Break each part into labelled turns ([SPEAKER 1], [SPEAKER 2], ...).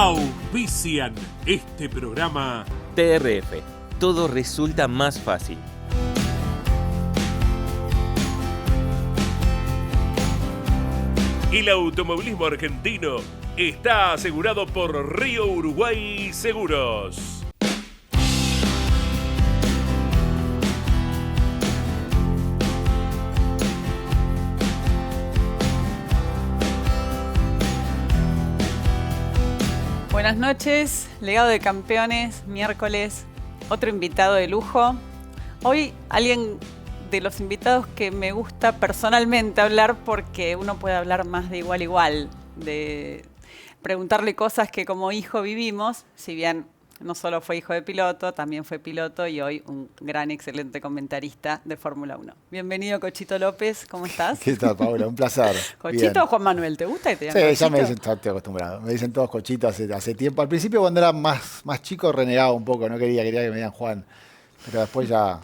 [SPEAKER 1] Auspician este programa.
[SPEAKER 2] TRF, todo resulta más fácil.
[SPEAKER 1] El automovilismo argentino está asegurado por Río Uruguay Seguros.
[SPEAKER 3] Buenas noches, Legado de Campeones, miércoles, otro invitado de lujo. Hoy alguien de los invitados que me gusta personalmente hablar porque uno puede hablar más de igual a igual, de preguntarle cosas que como hijo vivimos, si bien no solo fue hijo de piloto, también fue piloto y hoy un gran, excelente comentarista de Fórmula 1. Bienvenido, Cochito López, ¿cómo estás?
[SPEAKER 4] ¿Qué tal, Paula? Un placer.
[SPEAKER 3] ¿Cochito
[SPEAKER 4] Bien.
[SPEAKER 3] o Juan Manuel? ¿Te gusta que te digan
[SPEAKER 4] Sí,
[SPEAKER 3] Cochito?
[SPEAKER 4] ya me dicen, estoy acostumbrado. Me dicen todos Cochito hace tiempo. Al principio cuando era más chico renegaba un poco, no quería que me digan Juan. Pero después ya...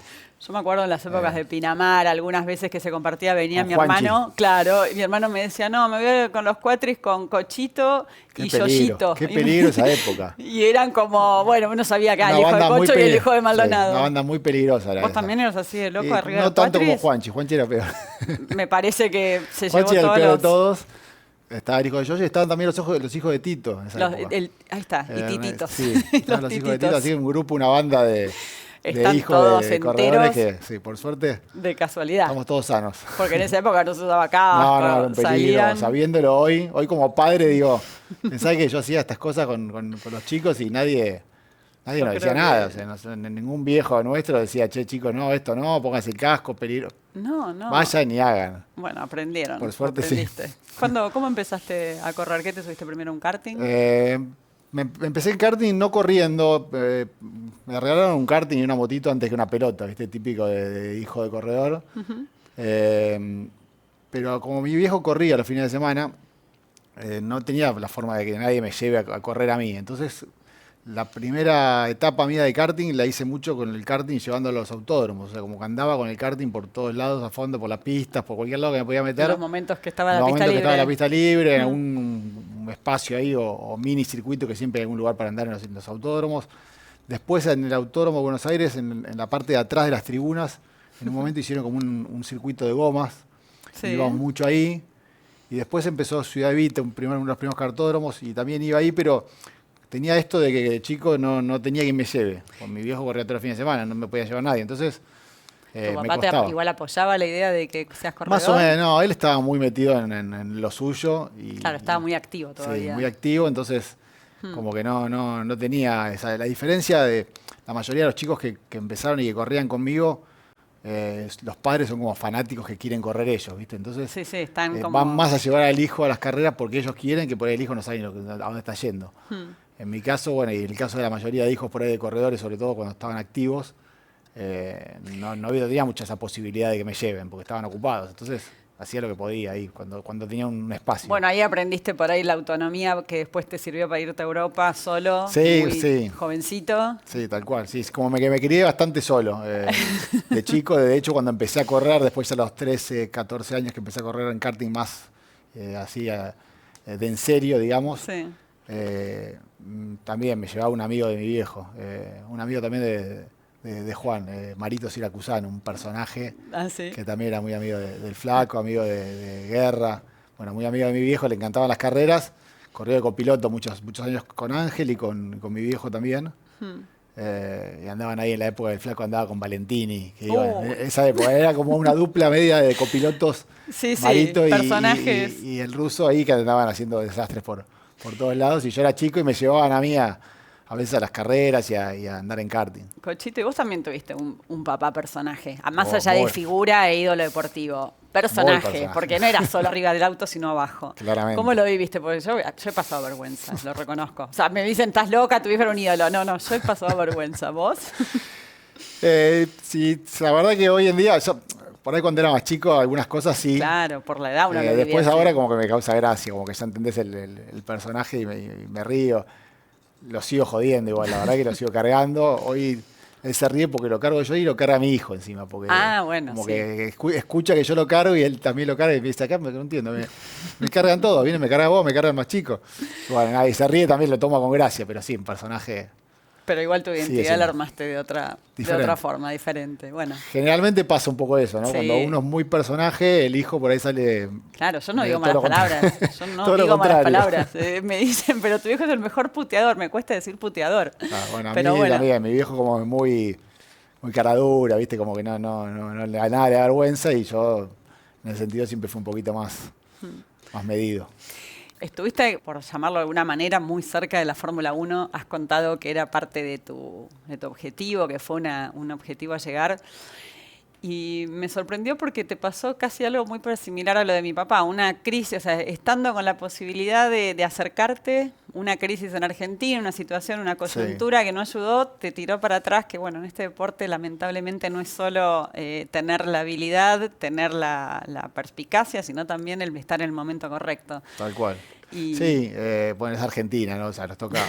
[SPEAKER 3] Yo me acuerdo en las épocas de Pinamar, algunas veces que se compartía, venía
[SPEAKER 4] Con
[SPEAKER 3] mi
[SPEAKER 4] Juanchi.
[SPEAKER 3] hermano, claro, y mi hermano me decía, no, me voy con los cuatris con Cochito y
[SPEAKER 4] peligro,
[SPEAKER 3] Yoyito.
[SPEAKER 4] qué peligro esa época.
[SPEAKER 3] Y eran como, bueno, uno sabía que
[SPEAKER 4] Una
[SPEAKER 3] el hijo de
[SPEAKER 4] banda muy
[SPEAKER 3] Cocho y el
[SPEAKER 4] peli-
[SPEAKER 3] hijo de Maldonado.
[SPEAKER 4] Sí, una banda muy peligrosa era
[SPEAKER 3] ¿Vos
[SPEAKER 4] esa.
[SPEAKER 3] también eras así de loco
[SPEAKER 4] Y
[SPEAKER 3] arriba de
[SPEAKER 4] no
[SPEAKER 3] los
[SPEAKER 4] tanto como
[SPEAKER 3] cuatris?
[SPEAKER 4] Juanchi era peor.
[SPEAKER 3] Me parece que se llevó
[SPEAKER 4] Juanchi era el
[SPEAKER 3] todos
[SPEAKER 4] peor de
[SPEAKER 3] los...
[SPEAKER 4] todos. Estaba el hijo de Yoyo y estaban también los hijos de Tito en esa
[SPEAKER 3] los-
[SPEAKER 4] época.
[SPEAKER 3] ahí está, y Tititos.
[SPEAKER 4] Sí, estaban los hijos de Tito,
[SPEAKER 3] Tititos.
[SPEAKER 4] así un grupo, una banda de
[SPEAKER 3] Están
[SPEAKER 4] hijos
[SPEAKER 3] todos
[SPEAKER 4] de corredores
[SPEAKER 3] enteros.
[SPEAKER 4] que, sí, por suerte,
[SPEAKER 3] De casualidad.
[SPEAKER 4] estamos todos sanos.
[SPEAKER 3] Porque en esa época no se usaba
[SPEAKER 4] No,
[SPEAKER 3] casco,
[SPEAKER 4] era un peligro.
[SPEAKER 3] salían...
[SPEAKER 4] Sabiéndolo hoy como padre, digo, pensaba que yo hacía estas cosas con los chicos y nadie
[SPEAKER 3] Yo
[SPEAKER 4] nos
[SPEAKER 3] creo
[SPEAKER 4] decía
[SPEAKER 3] que-
[SPEAKER 4] nada. O sea, ningún viejo nuestro decía, che, chicos, no, esto no, pónganse el casco, peligro.
[SPEAKER 3] No.
[SPEAKER 4] Vayan y hagan.
[SPEAKER 3] Bueno, aprendieron.
[SPEAKER 4] Por suerte, sí.
[SPEAKER 3] aprendiste. ¿Cómo empezaste a correr? ¿Qué te subiste primero, un karting?
[SPEAKER 4] Me empecé en karting no corriendo. Me regalaron un karting y una motito antes que una pelota, ¿viste? Típico de hijo de corredor. Pero como mi viejo corría los fines de semana, no tenía la forma de que nadie me lleve a correr a mí. Entonces, la primera etapa mía de karting la hice mucho con el karting llevándolo a los autódromos. O sea, como que andaba con el karting por todos lados, a fondo, por las pistas, por cualquier lado que me podía meter.
[SPEAKER 3] En los momentos que estaba
[SPEAKER 4] En
[SPEAKER 3] la
[SPEAKER 4] los
[SPEAKER 3] pista
[SPEAKER 4] momentos que
[SPEAKER 3] libre.
[SPEAKER 4] estaba la pista libre, en un espacio ahí o mini circuito que siempre hay algún lugar para andar en los autódromos. Después en el Autódromo de Buenos Aires, en la parte de atrás de las tribunas, en un momento hicieron como un circuito de gomas.
[SPEAKER 3] Sí.
[SPEAKER 4] Íbamos mucho ahí. Y después empezó Ciudad Evita, uno de los primeros cartódromos, y también iba ahí, pero tenía esto de que de chico no tenía quien me lleve. Con mi viejo corría todos los fines de semana, no me podía llevar nadie. Entonces,
[SPEAKER 3] ¿Tu
[SPEAKER 4] me
[SPEAKER 3] papá
[SPEAKER 4] costaba.
[SPEAKER 3] igual apoyaba la idea de que seas corredor?
[SPEAKER 4] Más o menos, no, él estaba muy metido en lo suyo. Y,
[SPEAKER 3] Claro, estaba muy activo
[SPEAKER 4] sí,
[SPEAKER 3] todavía.
[SPEAKER 4] muy activo, entonces como que no tenía la diferencia de la mayoría de los chicos que empezaron y que corrían conmigo, los padres son como fanáticos que quieren correr ellos, ¿viste? Entonces
[SPEAKER 3] Sí, están como...
[SPEAKER 4] van más a llevar al hijo a las carreras porque ellos quieren que por ahí el hijo no sabe a dónde está yendo. En mi caso, bueno, y en el caso de la mayoría de hijos por ahí de corredores, sobre todo cuando estaban activos, no había mucha esa posibilidad de que me lleven porque estaban ocupados. Entonces hacía lo que podía ahí, cuando tenía un espacio.
[SPEAKER 3] Bueno, ahí aprendiste por ahí la autonomía que después te sirvió para irte a Europa solo,
[SPEAKER 4] Sí,
[SPEAKER 3] muy
[SPEAKER 4] sí.
[SPEAKER 3] jovencito.
[SPEAKER 4] Sí, tal cual. Sí, es como que me crié bastante solo. De chico, de hecho, cuando empecé a correr, después a los 13, 14 años que empecé a correr en karting más así de en serio, digamos,
[SPEAKER 3] Sí.
[SPEAKER 4] también me llevaba un amigo de mi viejo, un amigo también de Juan, Marito Siracusano, un personaje
[SPEAKER 3] Ah, sí.
[SPEAKER 4] que también era muy amigo del Flaco, amigo de Guerra, bueno, muy amigo de mi viejo, le encantaban las carreras, corrió de copiloto muchos años con Ángel y con mi viejo también. Y andaban ahí en la época del Flaco, andaba con Valentini, que iban, en esa época era como una dupla media de copilotos,
[SPEAKER 3] Sí,
[SPEAKER 4] Marito
[SPEAKER 3] personajes.
[SPEAKER 4] y el ruso ahí que andaban haciendo desastres por todos lados, y yo era chico y me llevaban a mí a veces a las carreras y a andar en karting.
[SPEAKER 3] Cochito, y vos también tuviste un papá personaje, más
[SPEAKER 4] Oh,
[SPEAKER 3] allá de
[SPEAKER 4] muy.
[SPEAKER 3] figura e ídolo deportivo. Personaje, porque no era solo arriba del auto, sino abajo.
[SPEAKER 4] Claramente.
[SPEAKER 3] ¿Cómo lo viviste? Porque yo he pasado vergüenza, lo reconozco. O sea, me dicen, estás loca, tu viejo era un ídolo. No, yo he pasado vergüenza. ¿Vos?
[SPEAKER 4] Sí, la verdad que hoy en día, por ahí cuando era más chico, algunas cosas sí.
[SPEAKER 3] Claro, por la edad uno lo vivía
[SPEAKER 4] Después
[SPEAKER 3] así.
[SPEAKER 4] ahora como que me causa gracia, como que ya entendés el personaje y me río. Lo sigo jodiendo igual, la verdad que lo sigo cargando. Hoy él se ríe porque lo cargo yo y lo carga mi hijo encima. Porque
[SPEAKER 3] bueno,
[SPEAKER 4] como
[SPEAKER 3] sí.
[SPEAKER 4] que escucha que yo lo cargo y él también lo carga y me dice, acá no entiendo, me cargan todos, viene, me carga vos, me carga el más chico. Bueno, nadie se ríe, también lo toma con gracia, pero sí, un personaje...
[SPEAKER 3] Pero igual tu
[SPEAKER 4] Sí,
[SPEAKER 3] identidad
[SPEAKER 4] es
[SPEAKER 3] la
[SPEAKER 4] una-
[SPEAKER 3] armaste de otra
[SPEAKER 4] Diferente.
[SPEAKER 3] forma, diferente. Bueno,
[SPEAKER 4] Generalmente pasa un poco eso, ¿no?
[SPEAKER 3] Sí.
[SPEAKER 4] Cuando uno es muy personaje, el hijo por ahí sale...
[SPEAKER 3] claro, yo no
[SPEAKER 4] de
[SPEAKER 3] digo
[SPEAKER 4] todo
[SPEAKER 3] malas
[SPEAKER 4] lo contrario.
[SPEAKER 3] palabras. Yo no
[SPEAKER 4] Todo lo
[SPEAKER 3] digo malas
[SPEAKER 4] contrario.
[SPEAKER 3] palabras. Me dicen, pero tu hijo es el mejor puteador. Me cuesta decir puteador.
[SPEAKER 4] Bueno, a
[SPEAKER 3] Pero
[SPEAKER 4] mí
[SPEAKER 3] bueno.
[SPEAKER 4] también, mi viejo como muy cara dura, ¿viste? Como que no le da nada, le da vergüenza y yo en ese sentido siempre fui un poquito más medido.
[SPEAKER 3] Estuviste, por llamarlo de alguna manera, muy cerca de la Fórmula 1. Has contado que era parte de tu objetivo, que fue un objetivo a llegar. Y me sorprendió porque te pasó casi algo muy similar a lo de mi papá, una crisis, o sea, estando con la posibilidad de acercarte, una crisis en Argentina, una situación, una coyuntura que no ayudó, te tiró para atrás, que bueno, en este deporte lamentablemente no es solo tener la habilidad, tener la perspicacia, sino también el estar en el momento correcto.
[SPEAKER 4] Tal cual.
[SPEAKER 3] Y-
[SPEAKER 4] Sí, bueno, es Argentina, ¿no? O sea, nos toca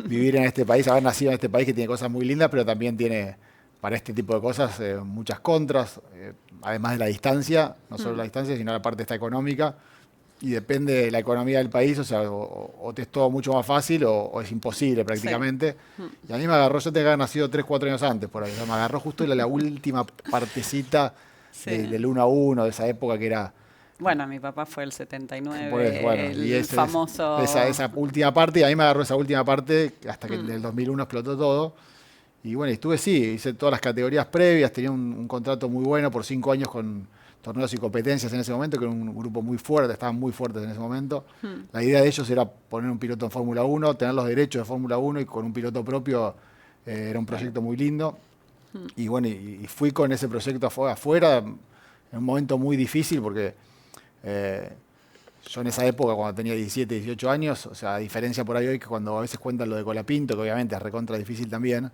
[SPEAKER 4] vivir en este país, haber nacido en este país que tiene cosas muy lindas, pero también tiene, para este tipo de cosas, muchas contras, además de la distancia, no solo la distancia, sino la parte esta económica, y depende de la economía del país, o sea, o te es todo mucho más fácil o es imposible prácticamente. Y a mí me agarró, yo tenía que haber nacido 3, 4 años antes, por ahí, o sea, me agarró justo la última partecita
[SPEAKER 3] Sí.
[SPEAKER 4] del 1 a 1, de esa época que era...
[SPEAKER 3] Bueno, mi papá fue el 79,
[SPEAKER 4] Por eso, bueno,
[SPEAKER 3] el
[SPEAKER 4] y ese-
[SPEAKER 3] famoso...
[SPEAKER 4] esa última parte, y a mí me agarró esa última parte hasta que en el 2001 explotó todo. Y bueno, hice todas las categorías previas, tenía un contrato muy bueno por 5 años con torneos y competencias en ese momento, que era un grupo muy fuerte, estaban muy fuertes en ese momento. La idea de ellos era poner un piloto en Fórmula 1, tener los derechos de Fórmula 1 y con un piloto propio era un proyecto muy lindo. Y bueno, y fui con ese proyecto afuera en un momento muy difícil porque yo en esa época, cuando tenía 17, 18 años, o sea, a diferencia por ahí hoy que cuando a veces cuentan lo de Colapinto, que obviamente es recontra difícil también,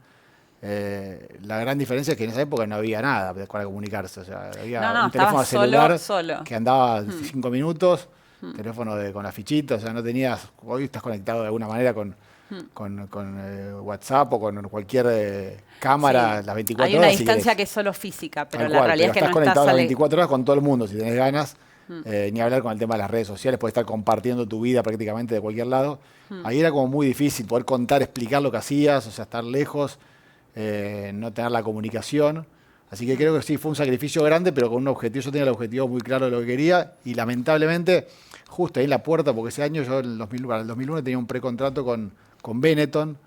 [SPEAKER 4] la gran diferencia es que en esa época no había nada para comunicarse. O sea, había
[SPEAKER 3] No,
[SPEAKER 4] un teléfono
[SPEAKER 3] estabas
[SPEAKER 4] celular
[SPEAKER 3] solo.
[SPEAKER 4] que andaba 5 minutos, teléfono con la fichita, o sea, no tenías, hoy estás conectado de alguna manera con WhatsApp o con cualquier cámara
[SPEAKER 3] Sí.
[SPEAKER 4] las 24
[SPEAKER 3] Hay una
[SPEAKER 4] horas. si
[SPEAKER 3] distancia
[SPEAKER 4] querés.
[SPEAKER 3] que es solo física, pero
[SPEAKER 4] Tal
[SPEAKER 3] la
[SPEAKER 4] cual,
[SPEAKER 3] realidad
[SPEAKER 4] pero
[SPEAKER 3] es que
[SPEAKER 4] estás
[SPEAKER 3] no estás
[SPEAKER 4] conectado las
[SPEAKER 3] ale-
[SPEAKER 4] 24 horas con todo el mundo, si tenés ganas. Ni hablar con el tema de las redes sociales, puedes estar compartiendo tu vida prácticamente de cualquier lado. Ahí era como muy difícil poder contar, explicar lo que hacías, o sea, estar lejos, no tener la comunicación. Así que creo que sí, fue un sacrificio grande, pero con un objetivo. Yo tenía el objetivo muy claro de lo que quería y lamentablemente, justo ahí en la puerta, porque ese año yo para el 2001 tenía un precontrato con Benetton,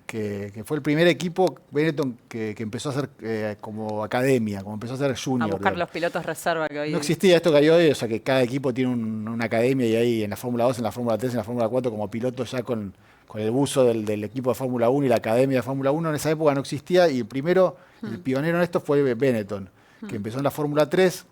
[SPEAKER 4] que fue el primer equipo Benetton que empezó a hacer como academia, como empezó a hacer
[SPEAKER 3] a
[SPEAKER 4] junior.
[SPEAKER 3] buscar
[SPEAKER 4] digamos.
[SPEAKER 3] los pilotos reserva que hoy...
[SPEAKER 4] No existía esto que hay hoy, o sea que cada equipo tiene una academia y ahí en la Fórmula 2, en la Fórmula 3, en la Fórmula 4 como piloto ya con el buzo del equipo de Fórmula 1 y la academia de Fórmula 1 en esa época no existía y el pionero en esto fue Benetton, que empezó en la Fórmula 3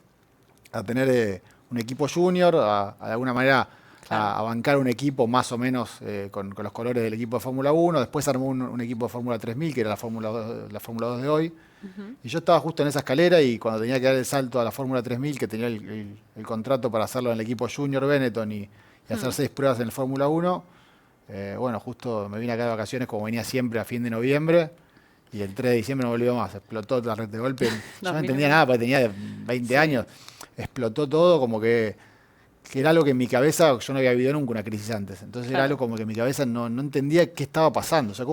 [SPEAKER 4] a tener un equipo junior, de alguna manera a bancar un equipo más o menos con los colores del equipo de Fórmula 1, después armó un equipo de Fórmula 3000 que era la Fórmula 2 de hoy. Y yo estaba justo en esa escalera y cuando tenía que dar el salto a la Fórmula 3000, que tenía el contrato para hacerlo en el equipo Junior Benetton y hacer 6 pruebas en el Fórmula 1, bueno, justo me vine acá de vacaciones como venía siempre a fin de noviembre y el 3 de diciembre no volvió más, explotó la red de golpe. Yo no entendía nada porque tenía 20 años, explotó todo como que era algo que en mi cabeza, yo no había vivido nunca una crisis antes, entonces era algo como que en mi cabeza no entendía qué estaba pasando, o sea,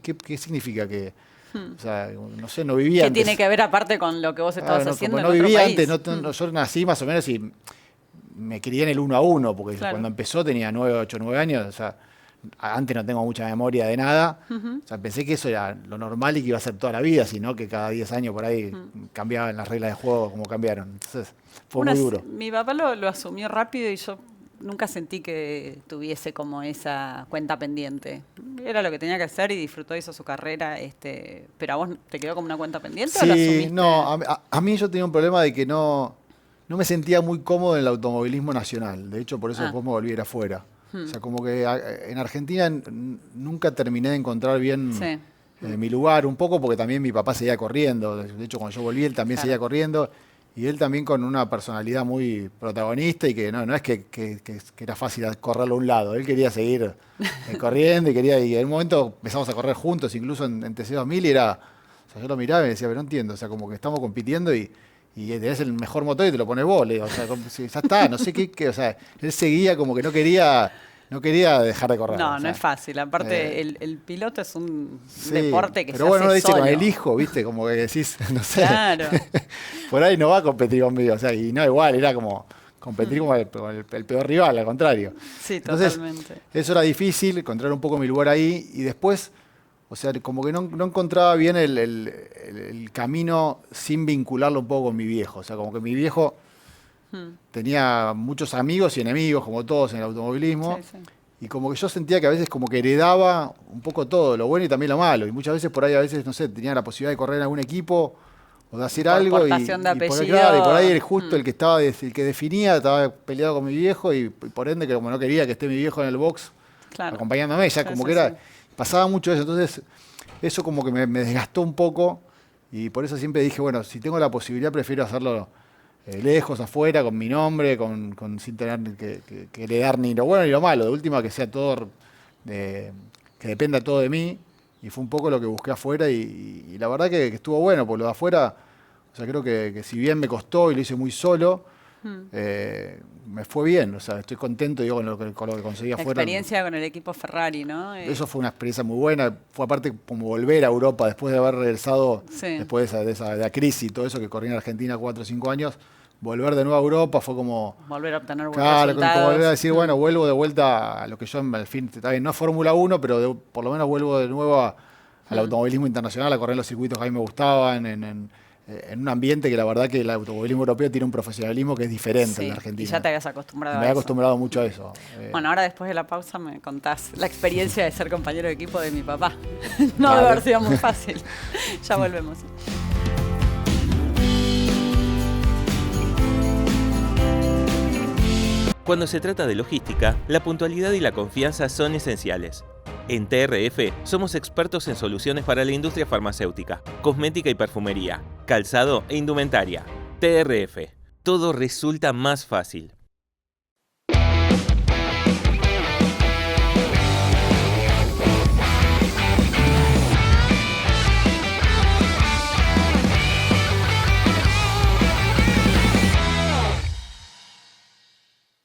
[SPEAKER 4] ¿qué significa que... O sea, no sé, no vivía
[SPEAKER 3] ¿Qué
[SPEAKER 4] antes.
[SPEAKER 3] tiene que ver aparte con lo que vos estabas
[SPEAKER 4] Claro,
[SPEAKER 3] haciendo
[SPEAKER 4] como
[SPEAKER 3] en
[SPEAKER 4] no
[SPEAKER 3] otro
[SPEAKER 4] vivía
[SPEAKER 3] país?
[SPEAKER 4] antes, yo nací más o menos y me crié en el 1 a 1, porque
[SPEAKER 3] Claro.
[SPEAKER 4] cuando empezó tenía 8, 9 años, o sea, antes no tengo mucha memoria de nada, o sea, pensé que eso era lo normal y que iba a ser toda la vida, sino que cada 10 años por ahí cambiaban las reglas de juego como cambiaron. Entonces, fue muy duro.
[SPEAKER 3] Mi papá lo asumió rápido y yo nunca sentí que tuviese como esa cuenta pendiente. Era lo que tenía que hacer y disfrutó, hizo su carrera. Pero a vos te quedó como una cuenta pendiente o la
[SPEAKER 4] Sí,
[SPEAKER 3] asumiste?
[SPEAKER 4] no, a mí yo tenía un problema de que no me sentía muy cómodo en el automovilismo nacional. De hecho, por eso después me volví a ir afuera. O sea, como que en Argentina nunca terminé de encontrar bien
[SPEAKER 3] Sí.
[SPEAKER 4] mi lugar, un poco porque también mi papá seguía corriendo. De hecho, cuando yo volví, él también seguía corriendo. Y él también con una personalidad muy protagonista y que no es que era fácil correrlo a un lado. Él quería seguir corriendo y en un momento empezamos a correr juntos, incluso en TC2000 y era sea, yo lo miraba y me decía, pero no entiendo, o sea, como que estamos compitiendo y tenés el mejor motor y te lo pones vos, le digo, o sea, ya está, no sé qué, o sea, él seguía como que no quería dejar de correr.
[SPEAKER 3] No,
[SPEAKER 4] o sea,
[SPEAKER 3] no es fácil. Aparte, el piloto es un
[SPEAKER 4] sí,
[SPEAKER 3] deporte que se
[SPEAKER 4] pero bueno,
[SPEAKER 3] hace
[SPEAKER 4] uno dice
[SPEAKER 3] solo.
[SPEAKER 4] con el hijo, ¿viste? Como que decís, no sé.
[SPEAKER 3] Claro.
[SPEAKER 4] Por ahí no va a competir conmigo, o sea, y no, igual, era como competir con el peor rival, al contrario.
[SPEAKER 3] Sí,
[SPEAKER 4] Entonces,
[SPEAKER 3] totalmente.
[SPEAKER 4] eso era difícil, encontrar un poco mi lugar ahí, y después, o sea, como que no encontraba bien el camino sin vincularlo un poco con mi viejo. O sea, como que mi viejo tenía muchos amigos y enemigos, como todos en el automovilismo.
[SPEAKER 3] Sí, sí.
[SPEAKER 4] Y como que yo sentía que a veces como que heredaba un poco todo, lo bueno y también lo malo. Y muchas veces por ahí, a veces, no sé, tenía la posibilidad de correr en algún equipo o de hacer
[SPEAKER 3] Por
[SPEAKER 4] algo.
[SPEAKER 3] portación de apellido.
[SPEAKER 4] Claro, y por ahí justo el que definía, estaba peleado con mi viejo y por ende, que como no quería que esté mi viejo en el box
[SPEAKER 3] Claro.
[SPEAKER 4] acompañándome, ya
[SPEAKER 3] Sí,
[SPEAKER 4] como
[SPEAKER 3] sí,
[SPEAKER 4] que era,
[SPEAKER 3] sí.
[SPEAKER 4] pasaba mucho eso. Entonces, eso como que me desgastó un poco y por eso siempre dije, bueno, si tengo la posibilidad prefiero hacerlo lejos, afuera, con mi nombre, sin tener que heredar ni lo bueno ni lo malo. De última, que sea todo, que dependa todo de mí. Y fue un poco lo que busqué afuera y la verdad que estuvo bueno, porque lo de afuera, o sea, creo que si bien me costó y lo hice muy solo, me fue bien. O sea, estoy contento, digo, con lo que conseguí
[SPEAKER 3] La
[SPEAKER 4] afuera.
[SPEAKER 3] experiencia con el equipo Ferrari, ¿no?
[SPEAKER 4] Eso fue una experiencia muy buena. Fue aparte como volver a Europa después de haber regresado,
[SPEAKER 3] Sí.
[SPEAKER 4] después de la crisis y todo eso que corrí en Argentina 4 o 5 años. Volver de nuevo a Europa fue como...
[SPEAKER 3] Volver a obtener buenos
[SPEAKER 4] Claro, como
[SPEAKER 3] resultados.
[SPEAKER 4] volver a decir, bueno, vuelvo de vuelta a lo que yo, al fin, está bien, no es Fórmula 1, pero por lo menos vuelvo de nuevo al automovilismo internacional, a correr en los circuitos que a mí me gustaban, en un ambiente que la verdad que el automovilismo europeo tiene un profesionalismo que es diferente
[SPEAKER 3] Sí,
[SPEAKER 4] en Argentina.
[SPEAKER 3] y ya te habías acostumbrado
[SPEAKER 4] Me
[SPEAKER 3] a
[SPEAKER 4] había
[SPEAKER 3] eso.
[SPEAKER 4] acostumbrado mucho a eso.
[SPEAKER 3] Bueno, ahora después de la pausa me contás la experiencia de ser compañero de equipo de mi papá. No
[SPEAKER 4] Vale.
[SPEAKER 3] debe haber sido muy fácil. Ya volvemos.
[SPEAKER 2] Cuando se trata de logística, la puntualidad y la confianza son esenciales. En TRF somos expertos en soluciones para la industria farmacéutica, cosmética y perfumería, calzado e indumentaria. TRF. Todo resulta más fácil.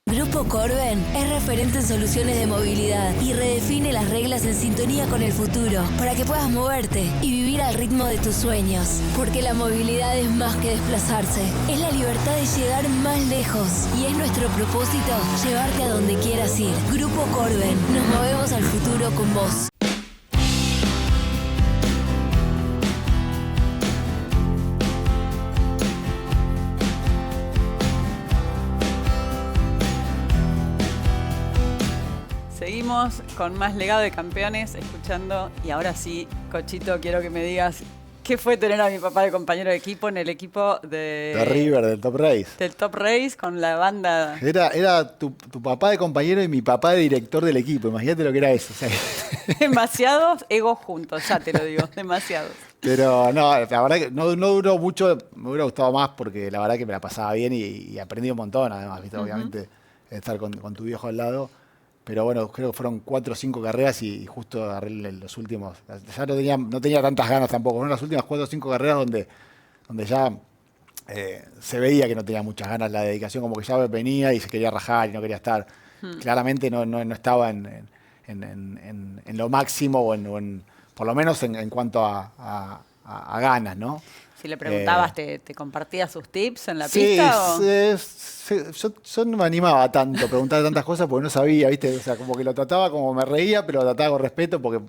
[SPEAKER 5] Grupo Corben es referente en soluciones de movilidad y redefine las reglas en sintonía con el futuro para que puedas moverte y vivir al ritmo de tus sueños. Porque la movilidad es más que desplazarse, es la libertad de llegar más lejos y es nuestro propósito llevarte a donde quieras ir. Grupo Corben, nos movemos al futuro con vos.
[SPEAKER 3] Seguimos con más legado de campeones, escuchando. Y ahora sí, Cochito, quiero que me digas qué fue tener a mi papá de compañero de equipo en el equipo
[SPEAKER 4] De River, del Top Race.
[SPEAKER 3] del Top Race con la banda.
[SPEAKER 4] Era tu papá de compañero y mi papá de director del equipo. Imagínate lo que era eso. O sea,
[SPEAKER 3] Demasiados egos juntos, ya te lo digo, demasiados.
[SPEAKER 4] pero no, la verdad que no duró mucho. Me hubiera gustado más porque la verdad que me la pasaba bien y aprendí un montón, además, ¿viste? Obviamente, estar con tu viejo al lado. Pero bueno, creo que fueron 4 o 5 carreras y justo agarré los últimos. Ya no tenía tantas ganas tampoco. Fueron las últimas 4 o 5 carreras donde ya se veía que no tenía muchas ganas. La dedicación como que ya venía y se quería rajar y no quería estar. Claramente no estaba en lo máximo por lo menos en cuanto a ganas, ¿no?
[SPEAKER 3] Si le preguntabas, ¿te compartía sus tips en la
[SPEAKER 4] Sí,
[SPEAKER 3] pista? ¿O?
[SPEAKER 4] yo no me animaba tanto a preguntar tantas cosas porque no sabía, ¿viste? O sea, como que lo trataba como me reía, pero lo trataba con respeto porque,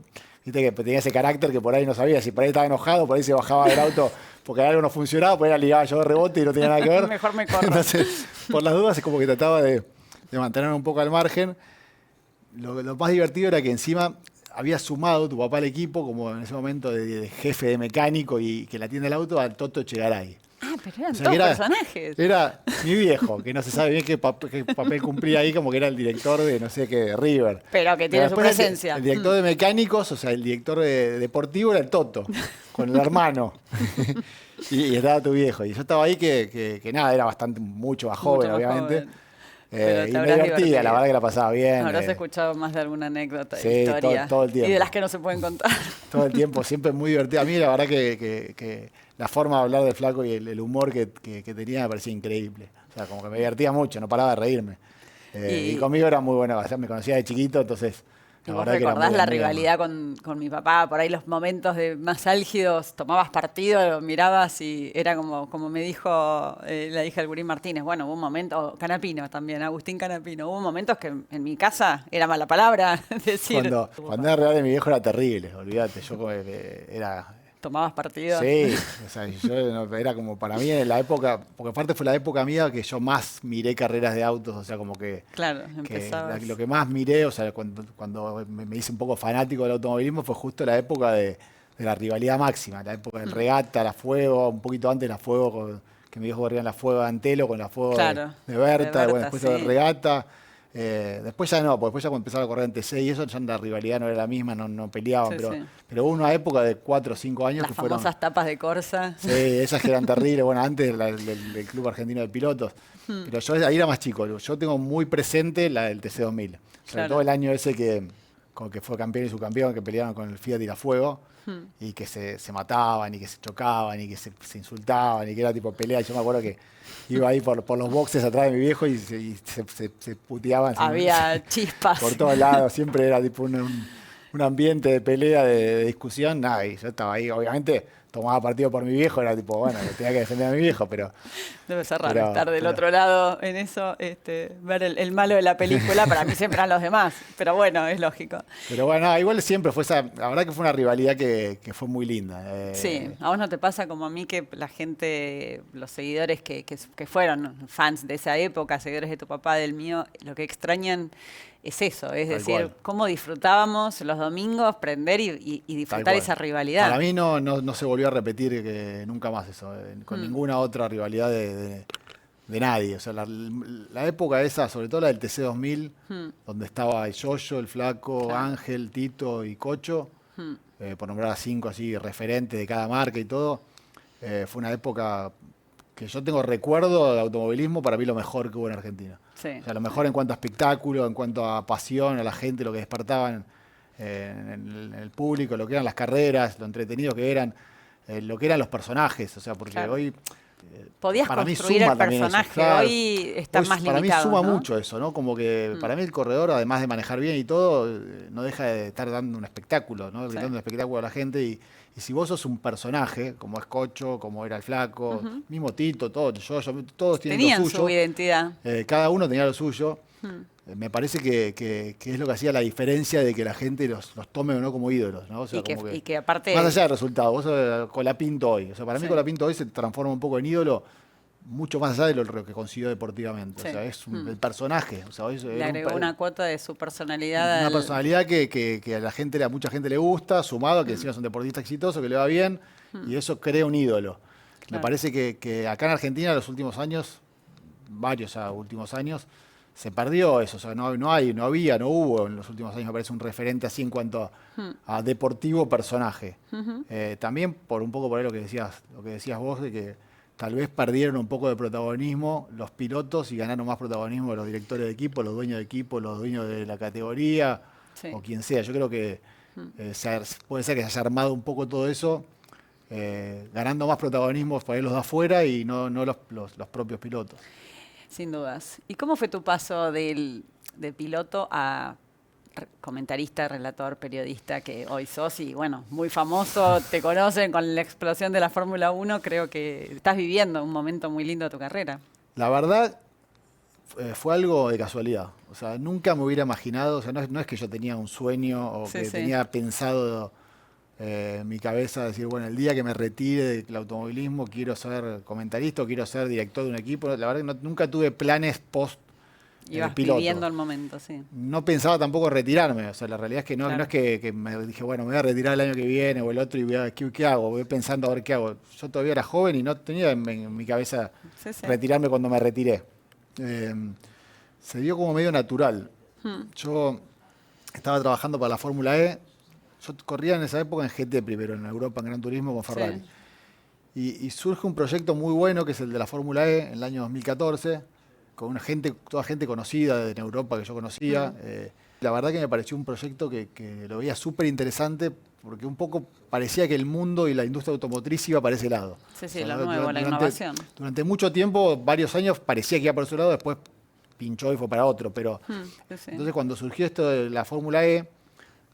[SPEAKER 4] ¿viste? Que tenía ese carácter que por ahí no sabía. Si por ahí estaba enojado, por ahí se bajaba del auto porque algo no funcionaba, por ahí la ligaba yo de rebote y no tenía nada que ver.
[SPEAKER 3] Mejor me corro.
[SPEAKER 4] Entonces, por las dudas, es como que trataba de mantenerme un poco al margen. Lo más divertido era que encima había sumado tu papá al equipo como en ese momento de jefe de mecánico y que la atiende el auto al Toto Echegaray.
[SPEAKER 3] Ah, pero eran
[SPEAKER 4] O sea,
[SPEAKER 3] todos
[SPEAKER 4] que
[SPEAKER 3] personajes.
[SPEAKER 4] Era mi viejo, que no se sabe bien qué papel cumplía ahí, como que era el director de no sé qué, de River.
[SPEAKER 3] Pero que tiene su
[SPEAKER 4] después
[SPEAKER 3] presencia.
[SPEAKER 4] El director de mecánicos, o sea, el director deportivo era el Toto, con el hermano. y estaba tu viejo. Y yo estaba ahí que nada, era mucho más joven,
[SPEAKER 3] Mucho más
[SPEAKER 4] obviamente.
[SPEAKER 3] joven. Pero
[SPEAKER 4] Y
[SPEAKER 3] te
[SPEAKER 4] me
[SPEAKER 3] habrás
[SPEAKER 4] divertía,
[SPEAKER 3] divertido.
[SPEAKER 4] la verdad que la pasaba bien.
[SPEAKER 3] Habrás escuchado más de alguna anécdota,
[SPEAKER 4] sí,
[SPEAKER 3] historia.
[SPEAKER 4] todo el tiempo.
[SPEAKER 3] Y de las que no se pueden contar.
[SPEAKER 4] Todo el tiempo, siempre muy divertido. A mí la verdad que la forma de hablar de Flaco y el humor que tenía me parecía increíble. O sea, como que me divertía mucho, no paraba de reírme. Y conmigo era muy bueno, o sea, me conocía de chiquito, entonces
[SPEAKER 3] ¿Y
[SPEAKER 4] la
[SPEAKER 3] vos
[SPEAKER 4] verdad que era
[SPEAKER 3] recordás
[SPEAKER 4] muy
[SPEAKER 3] la
[SPEAKER 4] amigo.
[SPEAKER 3] rivalidad con mi papá? Por ahí los momentos más álgidos, tomabas partido, lo mirabas y era como me dijo la hija del Gurí Martínez. Bueno, hubo un momento, Canapino también, Agustín Canapino. Hubo momentos que en mi casa era mala palabra decir.
[SPEAKER 4] Cuando era real de mi viejo era terrible, olvídate. Yo como que era...
[SPEAKER 3] ¿Tomabas partido?
[SPEAKER 4] Sí, o sea, era como para mí en la época, porque aparte fue la época mía que yo más miré carreras de autos, o sea, como que...
[SPEAKER 3] Claro,
[SPEAKER 4] que
[SPEAKER 3] empezabas.
[SPEAKER 4] lo que más miré, o sea, cuando me hice un poco fanático del automovilismo fue justo la época de la rivalidad máxima, la época del regata, la Fuego, un poquito antes la Fuego, que mi viejo corría en la Fuego de Antelo con la Fuego
[SPEAKER 3] Claro,
[SPEAKER 4] de Berta,
[SPEAKER 3] de
[SPEAKER 4] bueno,
[SPEAKER 3] Berta,
[SPEAKER 4] después
[SPEAKER 3] sí.
[SPEAKER 4] del regata. Después ya no, porque después ya cuando empezaron a correr en TC y eso, ya la rivalidad no era la misma, no peleaban,
[SPEAKER 3] Sí, sí.
[SPEAKER 4] pero hubo una época de 4 o 5 años
[SPEAKER 3] Las
[SPEAKER 4] que fueron...
[SPEAKER 3] famosas tapas de Corsa.
[SPEAKER 4] Sí, esas que eran terribles, bueno, antes del Club Argentino de Pilotos. Pero yo ahí era más chico, yo tengo muy presente la del TC2000. Sobre
[SPEAKER 3] Claro.
[SPEAKER 4] todo el año ese con que fue campeón y subcampeón, que pelearon con el Fiat y la Fuego, y que se mataban, y que se chocaban, y que se insultaban, y que era tipo pelea. Yo me acuerdo que iba ahí por los boxes atrás de mi viejo y se puteaban.
[SPEAKER 3] Había chispas.
[SPEAKER 4] Por todos lados, siempre era tipo un ambiente de pelea, de discusión, nada, y yo estaba ahí, obviamente tomaba partido por mi viejo, era tipo, bueno, tenía que defender a mi viejo, pero...
[SPEAKER 3] Debe ser raro
[SPEAKER 4] Pero-
[SPEAKER 3] estar del
[SPEAKER 4] pero-
[SPEAKER 3] otro lado en eso, ver el malo de la película. Para mí siempre eran los demás, pero bueno, es lógico.
[SPEAKER 4] Pero bueno, igual siempre fue esa, la verdad que fue una rivalidad que fue muy linda.
[SPEAKER 3] Sí, ¿a vos no te pasa como a mí que la gente, los seguidores que fueron fans de esa época, seguidores de tu papá, del mío, lo que extrañan es eso, es
[SPEAKER 4] Tal
[SPEAKER 3] decir,
[SPEAKER 4] cual.
[SPEAKER 3] cómo disfrutábamos los domingos, prender y
[SPEAKER 4] Tal
[SPEAKER 3] disfrutar
[SPEAKER 4] cual.
[SPEAKER 3] esa rivalidad.
[SPEAKER 4] Para mí no se volvió a repetir nunca más eso, con ninguna otra rivalidad de nadie. O sea, la época esa, sobre todo la del TC2000, donde estaba el Yoyo, el Flaco,
[SPEAKER 3] Claro.
[SPEAKER 4] Ángel, Tito y Cocho, por nombrar a 5 así referentes de cada marca y todo, fue una época que yo tengo recuerdo de automovilismo, para mí lo mejor que hubo en Argentina.
[SPEAKER 3] Sí.
[SPEAKER 4] O sea, lo mejor en cuanto a espectáculo, en cuanto a pasión, a la gente, lo que despertaban en el público, lo que eran las carreras, lo entretenido que eran, lo que eran los personajes. O sea, porque
[SPEAKER 3] Claro.
[SPEAKER 4] hoy...
[SPEAKER 3] Podías
[SPEAKER 4] para mí
[SPEAKER 3] construir
[SPEAKER 4] suma
[SPEAKER 3] el
[SPEAKER 4] también eso,
[SPEAKER 3] personaje,
[SPEAKER 4] claro.
[SPEAKER 3] hoy está
[SPEAKER 4] Hoy
[SPEAKER 3] más
[SPEAKER 4] para
[SPEAKER 3] limitado.
[SPEAKER 4] mí suma
[SPEAKER 3] ¿no?
[SPEAKER 4] mucho eso, ¿no? Como que para mí el corredor, además de manejar bien y todo, no deja de estar dando un espectáculo, ¿no?
[SPEAKER 3] Sí.
[SPEAKER 4] Dando un espectáculo a la gente. Y si vos sos un personaje, como es Cocho, como era el Flaco, mismo Tito, todos tienen
[SPEAKER 3] Tenían
[SPEAKER 4] lo
[SPEAKER 3] su
[SPEAKER 4] suyo.
[SPEAKER 3] identidad.
[SPEAKER 4] Cada uno tenía lo suyo. Me parece que es lo que hacía la diferencia de que la gente los tome o no como ídolos, ¿no? O sea, como
[SPEAKER 3] Y que aparte...
[SPEAKER 4] más allá del resultado, vos Colapinto hoy. O sea, para mí
[SPEAKER 3] Sí.
[SPEAKER 4] Colapinto hoy se transforma un poco en ídolo, mucho más allá de lo que consiguió deportivamente.
[SPEAKER 3] Sí.
[SPEAKER 4] O sea, es el personaje. O sea, hoy
[SPEAKER 3] Le
[SPEAKER 4] era
[SPEAKER 3] agregó una cuota de su personalidad.
[SPEAKER 4] una personalidad que a la gente, a mucha gente le gusta, sumado a que encima es un deportista exitoso, que le va bien, y eso crea un ídolo. Me
[SPEAKER 3] Claro.
[SPEAKER 4] parece que acá en Argentina, los últimos años, varios últimos años, se perdió eso. O sea, no hubo en los últimos años, me parece, un referente así en cuanto a deportivo personaje. También por un poco por ahí lo que decías vos, de que tal vez perdieron un poco de protagonismo los pilotos y ganaron más protagonismo los directores de equipo, los dueños de equipo, los dueños de la categoría,
[SPEAKER 3] Sí.
[SPEAKER 4] o quien sea. Yo creo que puede ser que se haya armado un poco todo eso, ganando más protagonismo por ahí los de afuera y no los propios pilotos.
[SPEAKER 3] Sin dudas. ¿Y cómo fue tu paso de piloto a comentarista, relator, periodista que hoy sos? Y bueno, muy famoso, te conocen con la explosión de la Fórmula 1, creo que estás viviendo un momento muy lindo de tu carrera.
[SPEAKER 4] La verdad, fue algo de casualidad. O sea, nunca me hubiera imaginado, o sea, no es que yo tenía un sueño o
[SPEAKER 3] Sí,
[SPEAKER 4] que
[SPEAKER 3] sí.
[SPEAKER 4] tenía pensado en mi cabeza decir, bueno, el día que me retire del automovilismo quiero ser comentarista o quiero ser director de un equipo. La verdad que nunca tuve planes post
[SPEAKER 3] Ibas
[SPEAKER 4] piloto.
[SPEAKER 3] viviendo el momento, sí.
[SPEAKER 4] No pensaba tampoco retirarme, o sea, la realidad es que no,
[SPEAKER 3] Claro.
[SPEAKER 4] no es que me dije, bueno, me voy a retirar el año que viene o el otro y ¿qué hago? Voy pensando a ver qué hago. Yo todavía era joven y no tenía en mi cabeza
[SPEAKER 3] Sí, sí.
[SPEAKER 4] retirarme cuando me retiré. Se dio como medio natural. Yo estaba trabajando para la Fórmula E. Yo corría en esa época en GT primero, en Europa, en Gran Turismo con Ferrari.
[SPEAKER 3] Sí.
[SPEAKER 4] Y surge un proyecto muy bueno que es el de la Fórmula E en el año 2014 con una gente, toda gente conocida en Europa que yo conocía. La verdad que me pareció un proyecto que lo veía súper interesante porque un poco parecía que el mundo y la industria automotriz iba para ese lado.
[SPEAKER 3] Sí, sí, lo nuevo, la innovación.
[SPEAKER 4] Durante mucho tiempo, varios años, parecía que iba por ese lado, después pinchó y fue para otro. Pero entonces cuando surgió esto de la Fórmula E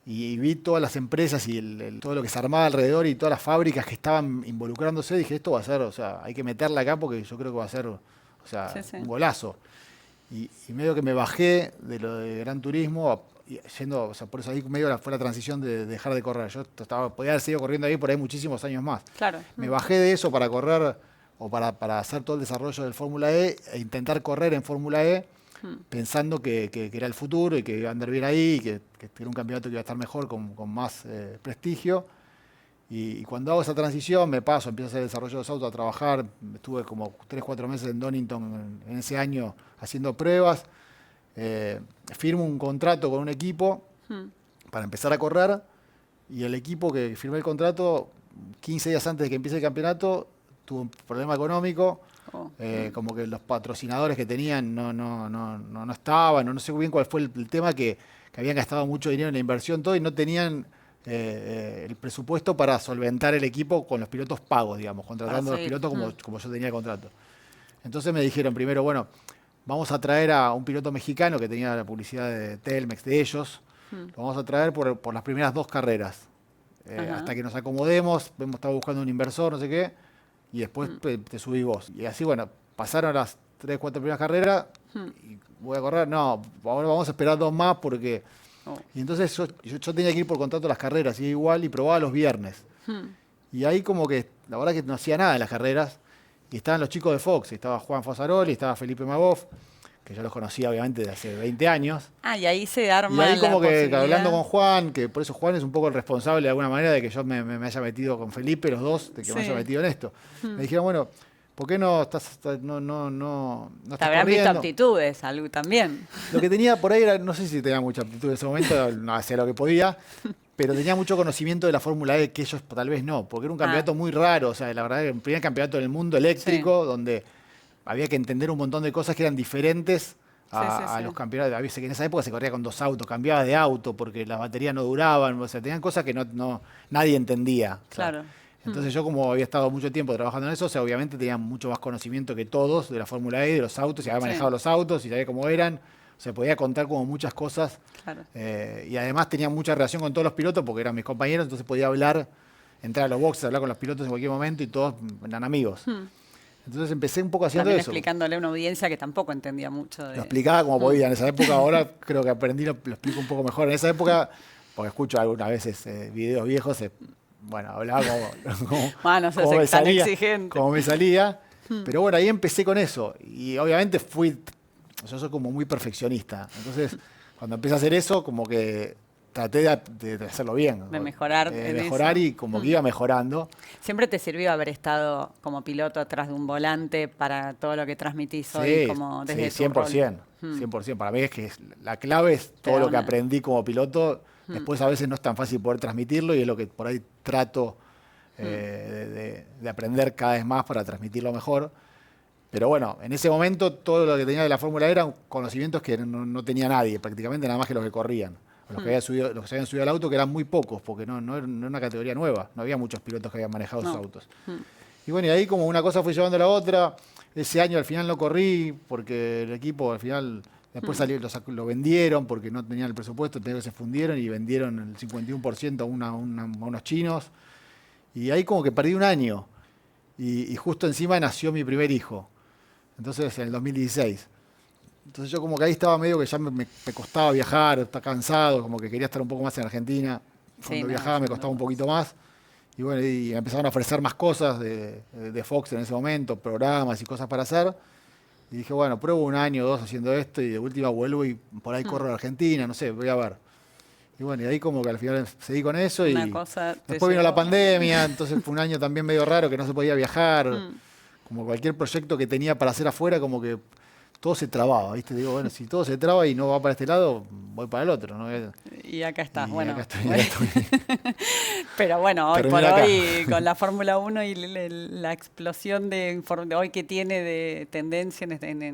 [SPEAKER 4] y vi todas las empresas y todo lo que se armaba alrededor y todas las fábricas que estaban involucrándose, dije, esto va a ser, o sea, hay que meterla acá porque yo creo que va a ser, o sea, un golazo. Y medio que me bajé de lo de Gran Turismo, yendo, o sea, por eso ahí medio fue la transición de dejar de correr. Yo podía haber seguido corriendo ahí por ahí muchísimos años más.
[SPEAKER 3] Claro.
[SPEAKER 4] Me bajé de eso para correr o para hacer todo el desarrollo del Fórmula E e intentar correr en Fórmula E pensando que era el futuro y que iba a andar bien ahí, y que era un campeonato que iba a estar mejor, con más prestigio. Y cuando hago esa transición, empiezo a hacer el desarrollo de los autos, a trabajar. Estuve como 3-4 meses en Donington en ese año haciendo pruebas. Firmo un contrato con un equipo para empezar a correr. Y el equipo que firmé el contrato, 15 días antes de que empiece el campeonato, tuvo un problema económico. Como que los patrocinadores que tenían no estaban. No sé bien cuál fue el tema, que habían gastado mucho dinero en la inversión todo y no tenían el presupuesto para solventar el equipo con los pilotos pagos, digamos, contratando a los pilotos como yo tenía el contrato. Entonces me dijeron primero, bueno, vamos a traer a un piloto mexicano que tenía la publicidad de Telmex de ellos, lo vamos a traer por las primeras 2 carreras, hasta que nos acomodemos, estaba buscando un inversor, no sé qué, y después te subís vos. Y así, bueno, pasaron las 3-4 primeras carreras, y voy a correr, no, ahora vamos a esperar 2 más porque... Y entonces yo tenía que ir por contrato a las carreras, y igual, y probaba los viernes. Y ahí como que, la verdad que no hacía nada en las carreras, y estaban los chicos de Fox, estaba Juan Fosaroli, estaba Felipe Magoff, que yo los conocía obviamente de hace 20 años.
[SPEAKER 3] Y ahí se arma
[SPEAKER 4] Y ahí como
[SPEAKER 3] la
[SPEAKER 4] que
[SPEAKER 3] posibilidad.
[SPEAKER 4] hablando con Juan, que por eso Juan es un poco el responsable de alguna manera de que yo me haya metido con Felipe, los dos, de que me haya metido en esto. Me dijeron, bueno, ¿por qué no estás
[SPEAKER 3] Te
[SPEAKER 4] estás
[SPEAKER 3] habrán visto
[SPEAKER 4] corriendo?
[SPEAKER 3] aptitudes, algo también.
[SPEAKER 4] Lo que tenía por ahí era, no sé si tenía mucha aptitud en ese momento, no hacía lo que podía, pero tenía mucho conocimiento de la Fórmula E que ellos tal vez no, porque era un campeonato muy raro, o sea, la verdad era el primer campeonato del mundo eléctrico, donde había que entender un montón de cosas que eran diferentes a los campeonatos. Había que en esa época se corría con 2 autos, cambiaba de auto porque las baterías no duraban, o sea, tenían cosas que nadie entendía.
[SPEAKER 3] Claro.
[SPEAKER 4] Entonces yo, como había estado mucho tiempo trabajando en eso, o sea, obviamente tenía mucho más conocimiento que todos de la Fórmula E, de los autos, y había manejado los autos y sabía cómo eran. O sea, podía contar como muchas cosas.
[SPEAKER 3] Claro.
[SPEAKER 4] Y además tenía mucha relación con todos los pilotos porque eran mis compañeros, entonces podía entrar a los boxes, hablar con los pilotos en cualquier momento y todos eran amigos. Entonces empecé un poco haciendo
[SPEAKER 3] También
[SPEAKER 4] eso.
[SPEAKER 3] explicándole a una audiencia que tampoco entendía mucho de...
[SPEAKER 4] Lo explicaba como podía en esa época, ahora creo que aprendí, lo explico un poco mejor. En esa época, porque escucho algunas veces videos viejos, bueno, hablaba como
[SPEAKER 3] no sé,
[SPEAKER 4] me
[SPEAKER 3] tan
[SPEAKER 4] salía,
[SPEAKER 3] exigente.
[SPEAKER 4] como me salía. Pero bueno, ahí empecé con eso. Y obviamente yo soy como muy perfeccionista. Entonces, cuando empecé a hacer eso, como que traté de hacerlo bien.
[SPEAKER 3] De mejorar
[SPEAKER 4] De
[SPEAKER 3] en
[SPEAKER 4] mejorar
[SPEAKER 3] eso.
[SPEAKER 4] y como que iba mejorando.
[SPEAKER 3] ¿Siempre te sirvió haber estado como piloto atrás de un volante para todo lo que transmitís hoy como desde
[SPEAKER 4] sí,
[SPEAKER 3] tu
[SPEAKER 4] 100%.
[SPEAKER 3] rol?
[SPEAKER 4] 100%. Para mí es que la clave es
[SPEAKER 3] Te
[SPEAKER 4] todo
[SPEAKER 3] da
[SPEAKER 4] lo que
[SPEAKER 3] una-
[SPEAKER 4] aprendí como piloto. Después a veces no es tan fácil poder transmitirlo y es lo que por ahí trato de aprender cada vez más para transmitirlo mejor. Pero bueno, en ese momento todo lo que tenía de la Fórmula E eran conocimientos que no tenía nadie, prácticamente nada más que los que corrían. Los que se habían subido al auto, que eran muy pocos, porque no era una categoría nueva. No había muchos pilotos que habían manejado esos autos. Y bueno, y ahí como una cosa fue llevando a la otra. Ese año al final no corrí, porque el equipo al final después salió, lo vendieron, porque no tenían el presupuesto, que se fundieron y vendieron el 51% a unos chinos. Y ahí como que perdí un año. Y justo encima nació mi primer hijo. Entonces, en el 2016. Entonces yo como que ahí estaba medio que ya me costaba viajar, estaba cansado, como que quería estar un poco más en Argentina. Cuando viajaba me costaba un poquito más. Y bueno, y me empezaron a ofrecer más cosas de Fox en ese momento, programas y cosas para hacer. Y dije, bueno, pruebo 1 año o 2 haciendo esto y de última vuelvo y por ahí corro a Argentina, no sé, voy a ver. Y bueno, y ahí como que al final seguí con eso y después vino la pandemia, entonces fue un año también medio raro que no se podía viajar. Como cualquier proyecto que tenía para hacer afuera, como que todo se trababa, ¿viste? Digo, bueno, si todo se traba y no va para este lado, voy para el otro, ¿no?
[SPEAKER 3] Y acá estás,
[SPEAKER 4] Y
[SPEAKER 3] bueno.
[SPEAKER 4] acá estoy.
[SPEAKER 3] Pero bueno, hoy
[SPEAKER 4] Terminé
[SPEAKER 3] por
[SPEAKER 4] acá.
[SPEAKER 3] hoy, con la Fórmula 1 y la explosión de hoy que tiene de tendencia,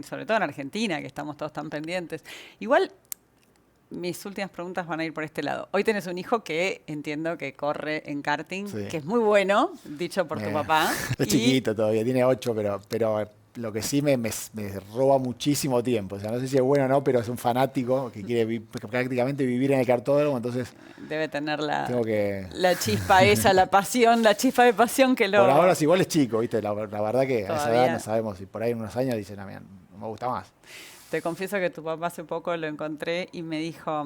[SPEAKER 3] sobre todo en Argentina, que estamos todos tan pendientes. Igual, mis últimas preguntas van a ir por este lado. Hoy tenés un hijo que entiendo que corre en karting,
[SPEAKER 4] Sí.
[SPEAKER 3] que es muy bueno, dicho por tu papá.
[SPEAKER 4] Es chiquito todavía, tiene 8, pero lo que sí me roba muchísimo tiempo. O sea, no sé si es bueno o no, pero es un fanático que quiere prácticamente vivir en el kartódromo, entonces
[SPEAKER 3] Debe tener
[SPEAKER 4] tengo que...
[SPEAKER 3] la chispa esa, la pasión, la chispa de pasión que lo...
[SPEAKER 4] Por ahora, si igual es chico, ¿viste? La verdad que a esa
[SPEAKER 3] Todavía.
[SPEAKER 4] edad no sabemos si por ahí en unos años dicen, no, mira, no me gusta más.
[SPEAKER 3] Te confieso que tu papá hace poco lo encontré y me dijo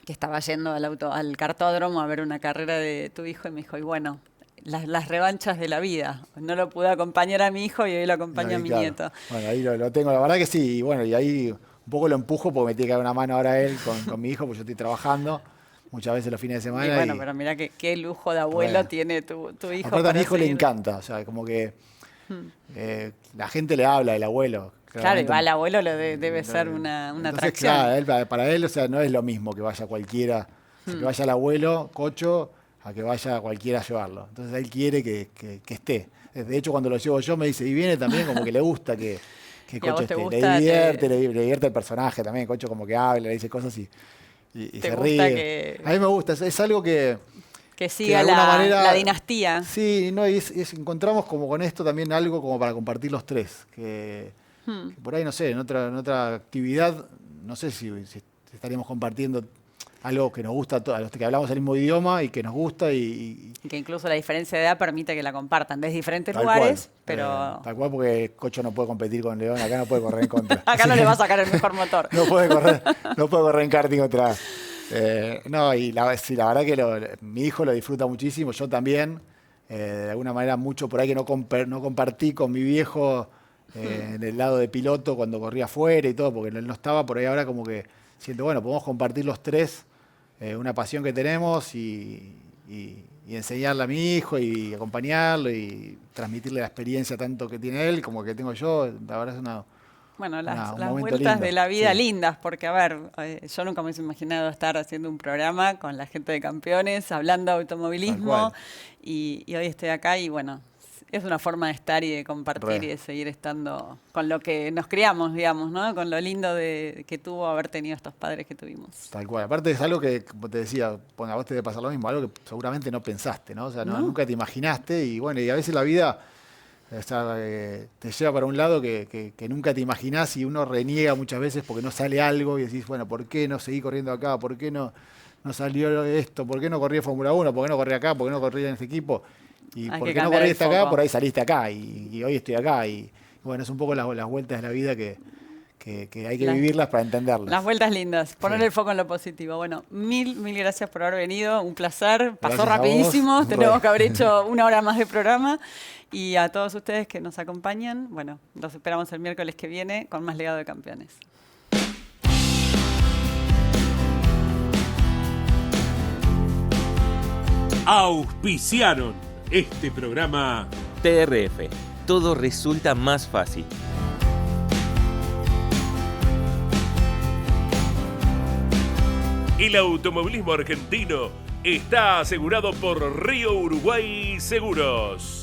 [SPEAKER 3] que estaba yendo al kartódromo a ver una carrera de tu hijo y me dijo, y bueno, las revanchas de la vida. No lo pude acompañar a mi hijo y hoy lo acompaña a mi
[SPEAKER 4] Claro.
[SPEAKER 3] nieto.
[SPEAKER 4] Bueno, ahí lo tengo, la verdad que sí. Y bueno, y ahí un poco lo empujo porque me tiene que dar una mano ahora él con mi hijo, porque yo estoy trabajando muchas veces los fines de semana.
[SPEAKER 3] Y bueno, pero mira qué lujo de abuelo
[SPEAKER 4] Bueno.
[SPEAKER 3] tiene tu hijo.
[SPEAKER 4] Aparte a
[SPEAKER 3] para
[SPEAKER 4] mi hijo le
[SPEAKER 3] seguir.
[SPEAKER 4] encanta, o sea, como que la gente le habla del abuelo.
[SPEAKER 3] Claro, y
[SPEAKER 4] Claramente.
[SPEAKER 3] va el abuelo debe ser una
[SPEAKER 4] Entonces,
[SPEAKER 3] atracción.
[SPEAKER 4] claro, para él, o sea, no es lo mismo que vaya cualquiera, o sea, que vaya el abuelo, Cocho, a que vaya cualquiera a llevarlo. Entonces él quiere que esté. De hecho, cuando lo llevo yo me dice, y viene también como que le gusta que
[SPEAKER 3] ¿Y a
[SPEAKER 4] Cocho
[SPEAKER 3] vos te
[SPEAKER 4] esté.
[SPEAKER 3] gusta?
[SPEAKER 4] Le divierte el personaje también. Cocho como que habla, le dice cosas y
[SPEAKER 3] ¿Te
[SPEAKER 4] se
[SPEAKER 3] gusta
[SPEAKER 4] ríe. A mí me gusta, es algo que
[SPEAKER 3] siga
[SPEAKER 4] de alguna manera-
[SPEAKER 3] la dinastía.
[SPEAKER 4] Sí, no, encontramos como con esto también algo como para compartir los tres. Que por ahí, no sé, en otra actividad, no sé si estaríamos compartiendo algo que nos gusta a los que hablamos el mismo idioma y que nos gusta y
[SPEAKER 3] Que incluso la diferencia de edad permite que la compartan desde diferentes
[SPEAKER 4] tal
[SPEAKER 3] lugares,
[SPEAKER 4] cual.
[SPEAKER 3] pero
[SPEAKER 4] Tal cual, porque Cocho no puede competir con León, acá no puede correr en contra.
[SPEAKER 3] acá no le va a sacar el mejor motor.
[SPEAKER 4] No puede correr en karting otra. No, y la verdad que mi hijo lo disfruta muchísimo, yo también. De alguna manera mucho por ahí que no compartí con mi viejo en el lado de piloto cuando corría afuera y todo, porque él no estaba, por ahí ahora como que siento, bueno, podemos compartir los tres una pasión que tenemos y enseñarle a mi hijo y acompañarlo y transmitirle la experiencia tanto que tiene él como que tengo yo. La verdad es una...
[SPEAKER 3] Bueno, las
[SPEAKER 4] un momento
[SPEAKER 3] vueltas
[SPEAKER 4] lindo,
[SPEAKER 3] de la vida
[SPEAKER 4] sí.
[SPEAKER 3] lindas, porque a ver, yo nunca me hubiese imaginado estar haciendo un programa con la gente de Campeones, hablando de
[SPEAKER 4] Tal
[SPEAKER 3] automovilismo,
[SPEAKER 4] cual.
[SPEAKER 3] y hoy estoy acá y bueno, es una forma de estar y de compartir
[SPEAKER 4] Re.
[SPEAKER 3] y de seguir estando con lo que nos criamos, digamos, ¿no? Con lo lindo que tuvo haber tenido estos padres que tuvimos.
[SPEAKER 4] Tal cual. Aparte es algo que, como te decía, bueno, a vos te debe pasar lo mismo, algo que seguramente no pensaste, ¿no? O sea, nunca te imaginaste y bueno, y a veces la vida o sea, te lleva para un lado que nunca te imaginás y uno reniega muchas veces porque no sale algo y decís, bueno, ¿por qué no seguí corriendo acá? ¿Por qué no salió esto? ¿Por qué no corrí en Fórmula 1? ¿Por qué no corrí acá? ¿Por qué no corrí en este equipo? Y
[SPEAKER 3] Hay
[SPEAKER 4] ¿por
[SPEAKER 3] que
[SPEAKER 4] qué no
[SPEAKER 3] cambiar el
[SPEAKER 4] corriste acá?
[SPEAKER 3] foco.
[SPEAKER 4] Por ahí saliste acá y hoy estoy acá. Y bueno, es un poco las vueltas de la vida que hay que vivirlas para entenderlas.
[SPEAKER 3] Las vueltas lindas, poner
[SPEAKER 4] Sí.
[SPEAKER 3] el foco en lo positivo. Bueno, mil gracias por haber venido, un placer, pasó
[SPEAKER 4] Gracias a
[SPEAKER 3] rapidísimo,
[SPEAKER 4] vos.
[SPEAKER 3] tenemos que haber hecho 1 hora más de programa y a todos ustedes que nos acompañan, bueno, los esperamos el miércoles que viene con más Legado de Campeones.
[SPEAKER 1] Auspiciaron este programa.
[SPEAKER 2] TRF. Todo resulta más fácil.
[SPEAKER 1] El automovilismo argentino está asegurado por Río Uruguay Seguros.